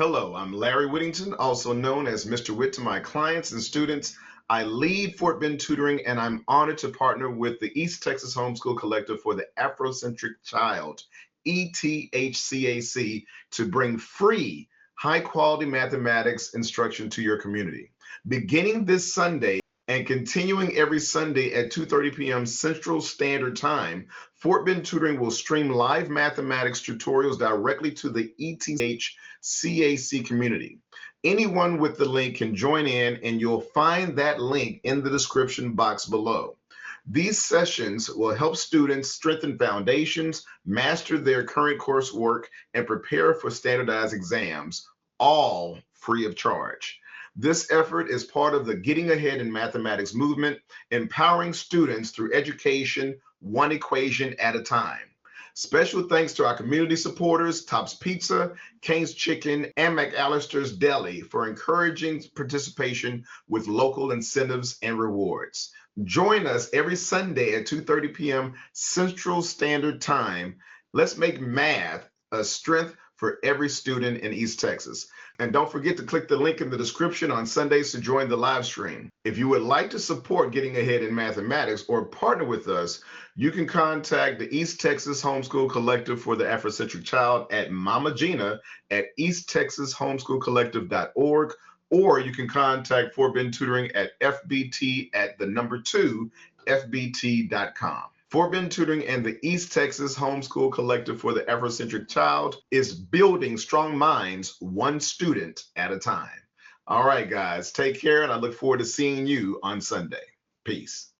Hello, I'm Larry Whittington, also known as Mr. Witt to my clients and students. I lead Fort Bend Tutoring, and I'm honored to partner with the East Texas Homeschool Collective for the Afrocentric Child, ETHCAC, to bring free, high-quality mathematics instruction to your community. Beginning this Sunday and continuing every Sunday at 2:30 p.m. Central Standard Time, Fort Bend Tutoring will stream live mathematics tutorials directly to the ETHCAC community. Anyone with the link can join in, and you'll find that link in the description box below. These sessions will help students strengthen foundations, master their current coursework, and prepare for standardized exams, all free of charge. This effort is part of the Getting Ahead in Mathematics movement, empowering students through education, one equation at a time. Special thanks to our community supporters, Tops Pizza, Cane's Chicken, and McAllister's Deli for encouraging participation with local incentives and rewards. Join us every Sunday at 2:30 p.m. Central Standard Time. Let's make math a strength for every student in East Texas. And don't forget to click the link in the description on Sundays to join the live stream. If you would like to support Getting Ahead in Mathematics or partner with us, you can contact the East Texas Homeschool Collective for the Afrocentric Child at MamaGena at easttexashomeschoolcollective.org, or you can contact Fort Bend Tutoring at fbt@2fbt.com. Fort Bend Tutoring and the East Texas Homeschool Collective for the Afrocentric Child is building strong minds one student at a time. All right, guys, take care, and I look forward to seeing you on Sunday. Peace.